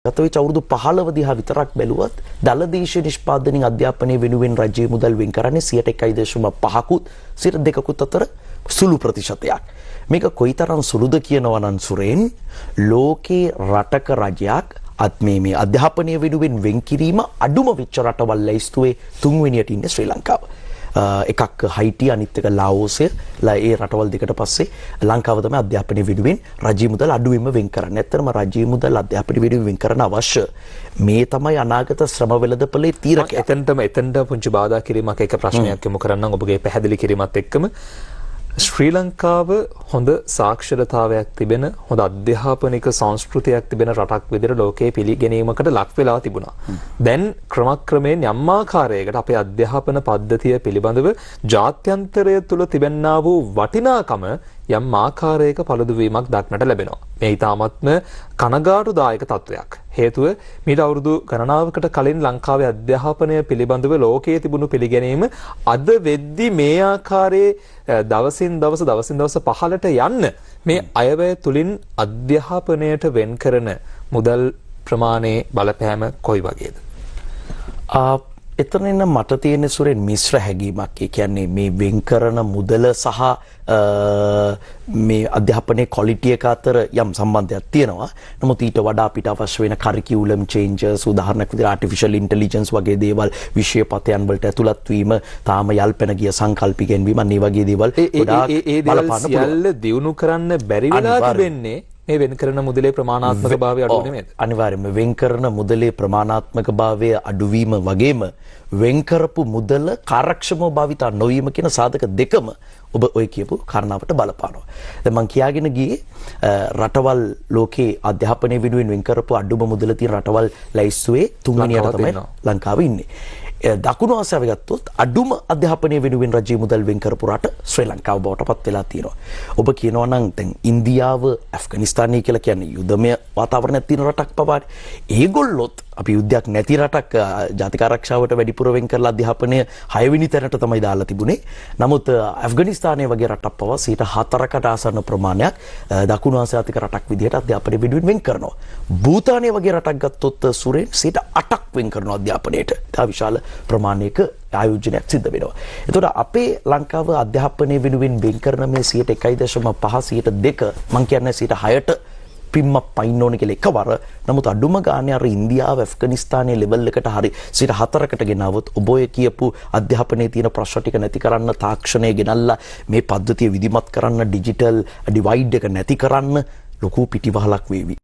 ගතවෙච්ච අවුරුදු 15 දිහා විතරක් බැලුවත් දලදේශීය නිෂ්පාදනයේ අධ්‍යාපනයේ වෙනුවෙන් රජයේ මුදල් වෙන් කරන්නේ 1.1.5කුත් 2කුත් අතර සුළු ප්‍රතිශතයක්. මේක කොයිතරම් සුළුද කියනවා නම් සුරේන් ලෝකේ රටක රජයක් මේ අධ්‍යාපනයේ වෙනුවෙන් වෙන් කිරීම අඩුම වෙච්ච රටවල් ලැයිස්තුවේ 3 වෙනියට ඉන්නේ ශ්‍රී ලංකාව. එකක් හයිටි අනිත් එක ලාओසය ඒ රටවල් දෙකට පස්සේ ලංකාව තමයි අධ්‍යාපනයේ වෙනුවෙන් රජයේ මුදල් අඩුවෙන්ම වෙන් කරන්නේ. ඇත්තටම රජයේ මුදල් අධ්‍යාපනයේ වෙනුවෙන් වෙන් කරන්න අවශ්‍ය. මේ තමයි අනාගත ශ්‍රම වෙළඳපොලේ තීරක. එතනට පුංචි බාධා කිරීමක් එක ප්‍රශ්නයක් යොමු කරන්නම් ඔබගේ පැහැදිලි කිරීමත් එක්කම ශ්‍රී ලංකාව හොඳ සාක්ෂරතාවයක් තිබෙන හොඳ අධ්‍යාපනික සංස්කෘතියක් තිබෙන රටක් විදිහට ලෝකයේ පිළිගැනීමකට ලක් වෙලා තිබුණා. දැන් ක්‍රමක්‍රමයෙන් යම් ආකාරයකට අපේ අධ්‍යාපන පද්ධතිය පිළිබඳව ජාත්‍යන්තරය තුල තිබෙනා වූ වටිනාකම යම් ආකාරයක පළුදුවීමක් දක්නට ලැබෙනවා. මේ ඊටාත්ම කනගාටුදායක තත්වයක්. හේතුව මීට අවුරුදු ගණනාවකට කලින් ලංකාවේ අධ්‍යාපනය පිළිබඳව ලෝකයේ තිබුණු පිළිගැනීම අද වෙද්දි මේ ආකාරයේ දවසින් දවස පහළට යන්න මේ අයවැය තුලින් අධ්‍යාපනයට වෙන් කරන මුදල් ප්‍රමාණයේ බලපෑම කොයි වගේද? එතනින් මට තියෙන සුරෙන් මිශ්‍ර හැඟීමක්. ඒ කියන්නේ මේ වෙන් කරන මුදල සහ මේ අධ්‍යාපනයේ ක්වොලිටි එක අතර යම් සම්බන්ධයක් තියෙනවා. නමුත් ඊට වඩා අපිට අවශ්‍ය වෙන කරිකියුලම් චේන්ජස් උදාහරණයක් විදිහට ආටිෆිෂල් ඉන්ටෙලිජන්ස් වගේ දේවල් විෂයපතයන් වලට ඇතුළත් වීම තාම යල්පෙන ගිය සංකල්ප ඉගෙනවීම අනිත් වගේ දේවල් ගොඩාක් බලපාන්න සියල්ල දියුණු කරන්න බැරි වෙලා තිබෙන්නේ මේ වෙන් කරන මුදලේ ප්‍රමාණාත්මක භාවය අඩු නෙමෙයිද? අනිවාර්යයෙන්ම වෙන් කරන මුදලේ ප්‍රමාණාත්මක භාවය අඩුවීම වගේම වෙන් කරපු මුදල කාර්යක්ෂමව භාවිතා නොවීම කියන සාධක දෙකම ඔබ ඔය කියපු කාරණාවට බලපානවා. දැන් මම කියාගෙන ගියේ රටවල් ලෝකේ අධ්‍යාපනයේ වෙනුවෙන් වෙන් කරපු අඩුම මුදල තියෙන රටවල් ලැයිස්තුවේ 3 වෙනියට තමයි ලංකාව ඉන්නේ. දකුණු ආසියාව ගත්තොත් අඩුම අධ්‍යාපනයේ වෙනුවෙන් රජයේ මුදල් වෙන් කරපු රට ශ්‍රී ලංකාව බවට පත් වෙලා තියෙනවා. ඔබ කියනවා නම් දැන් ඉන්දියාව, ඇෆ්ගනිස්තානය කියලා කියන්නේ යුද්ධමය වාතාවරණයක් තියෙන රටක් පවානේ. ඒගොල්ලොත් අපි යුද්ධයක් නැති රටක් ජාතික ආරක්ෂාවට වැඩිපුර වෙන් කරලා අධ්‍යාපනය 6 වෙනි තැනට තමයි දාලා තිබුණේ. නමුත් ඇෆ්ගනිස්තානය වගේ රටක් පවා 4%කට ආසන්න ප්‍රමාණයක් දකුණු ආසියාතික රටක් විදිහට අධ්‍යාපනය වෙනුවෙන් වෙන් කරනවා. භූතානය වගේ රටක් ගත්තොත් සුරේන් 8%ක් වෙන් කරනවා අධ්‍යාපනයට. ඒ විශාල ප්‍රමාණයක ආයෝජනයක් සිද්ධ වෙනවා. එතකොට අපේ ලංකාව අධ්‍යාපනය වෙනුවෙන් වෙන් කරන මේ 1.1.5 2 මම කියන්නේ 6ට පිම්මක් පයින්න ඕන කියලා එකවර. නමුත් අඩුම ගානේ අර ඉන්දියාව ඇෆ්ගනිස්තානයේ ලෙවල් එකට හරි 4%කට ගෙනාවොත් ඔබ ඔය කියපු අධ්‍යාපනයේ තියෙන ප්‍රශ්න ටික නැති කරන්න තාක්ෂණය ගෙනල්ලා මේ පද්ධතිය විධිමත් කරන්න ඩිජිටල් ඩිවයිඩ් එක නැති කරන්න ලොකු පිටිවහලක් වේවි.